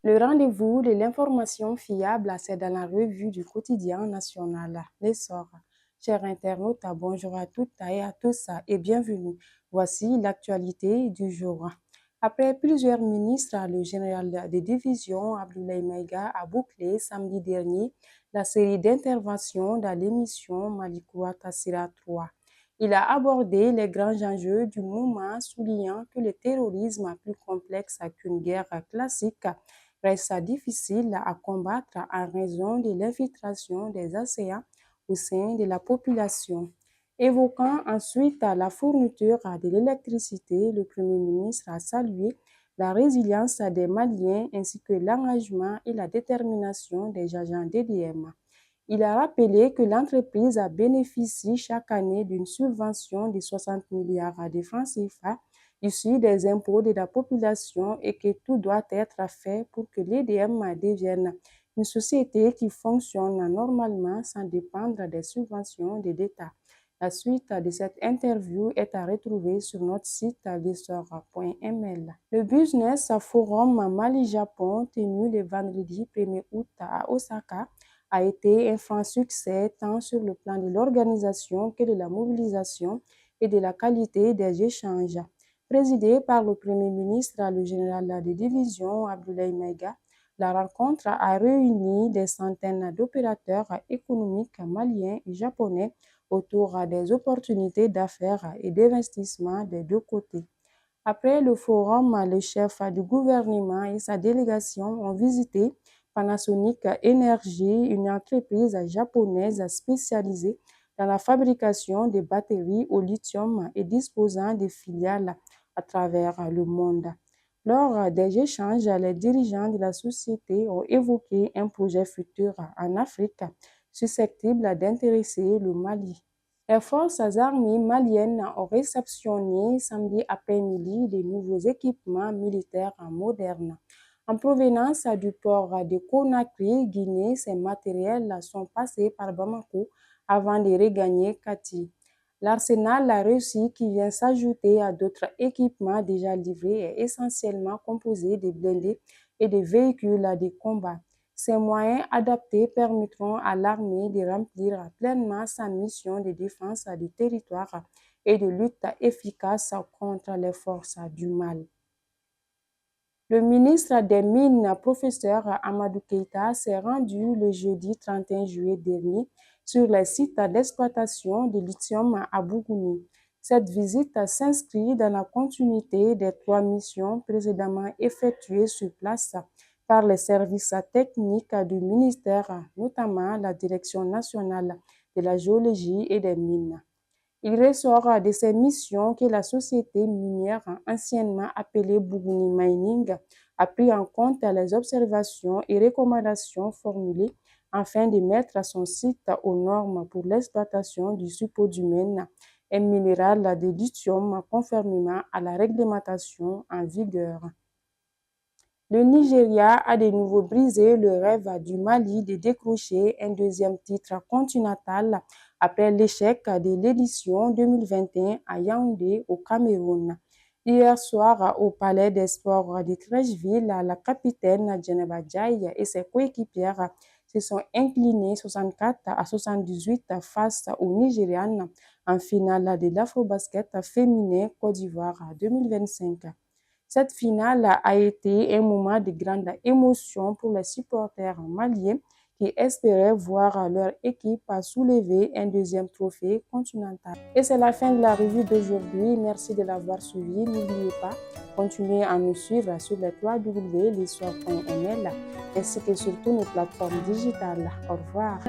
Le rendez-vous de l'information fiable, c'est dans la revue du quotidien national, l'Essor. Chers internautes, bonjour à toutes et à tous et bienvenue. Voici l'actualité du jour. Après plusieurs ministres, le général de division Abdoulaye Maïga a bouclé samedi dernier la série d'interventions dans l'émission Malikoua Tassira 3. Il a abordé les grands enjeux du moment, soulignant que le terrorisme, plus complexe qu'une guerre classique, reste difficile à combattre en raison de l'infiltration des assaillants au sein de la population. Évoquant ensuite la fourniture de l'électricité, le Premier ministre a salué la résilience des Maliens ainsi que l'engagement et la détermination des agents d'EDM. Il a rappelé que l'entreprise bénéficie chaque année d'une subvention de 60 milliards de francs CFA issus des impôts de la population et que tout doit être fait pour que l'EDM devienne une société qui fonctionne normalement sans dépendre des subventions de l'État. La suite de cette interview est à retrouver sur notre site lessor.ml. Le Business Forum Mali-Japon, tenu le vendredi 1er août à Osaka, a été un franc succès tant sur le plan de l'organisation que de la mobilisation et de la qualité des échanges. Présidé par le Premier ministre, le général de division Abdoulaye Maïga, la rencontre a réuni des centaines d'opérateurs économiques maliens et japonais autour des opportunités d'affaires et d'investissement des deux côtés. Après le forum, le chef du gouvernement et sa délégation ont visité Panasonic Energy, une entreprise japonaise spécialisée dans la fabrication de batteries au lithium et disposant de filiales à travers le monde. Lors des échanges, les dirigeants de la société ont évoqué un projet futur en Afrique susceptible d'intéresser le Mali. Les forces armées maliennes ont réceptionné samedi après-midi de nouveaux équipements militaires modernes. En provenance du port de Conakry, Guinée, ces matériels sont passés par Bamako avant de regagner Kati. L'arsenal réussi qui vient s'ajouter à d'autres équipements déjà livrés est essentiellement composé de blindés et de véhicules de combat. Ces moyens adaptés permettront à l'armée de remplir pleinement sa mission de défense du territoire et de lutte efficace contre les forces du mal. Le ministre des Mines, professeur Amadou Keïta, s'est rendu le jeudi 31 juillet dernier sur les sites d'exploitation de lithium à Bougouni. Cette visite s'inscrit dans la continuité des 3 missions précédemment effectuées sur place par les services techniques du ministère, notamment la Direction nationale de la géologie et des mines. Il ressort de ces missions que la société minière, anciennement appelée Bougouni Mining, a pris en compte les observations et recommandations formulées afin de mettre son site aux normes pour l'exploitation du spodumène, un minéral de lithium conformément à la réglementation en vigueur. Le Nigeria a de nouveau brisé le rêve du Mali de décrocher un deuxième titre continental après l'échec de l'édition 2021 à Yaoundé au Cameroun. Hier soir, au Palais des Sports de Treichville, la capitaine Djeneba Djaï et ses coéquipières se sont inclinés 64-78 face aux Nigérianes en finale de l'Afrobasket féminin Côte d'Ivoire 2025. Cette finale a été un moment de grande émotion pour les supporters maliens qui espéraient voir leur équipe soulever un deuxième trophée continental. Et c'est la fin de la revue d'aujourd'hui. Merci de l'avoir suivi. N'oubliez pas, continuez à nous suivre sur le www.lessoir.ml ainsi que sur toutes nos plateformes digitales. Au revoir.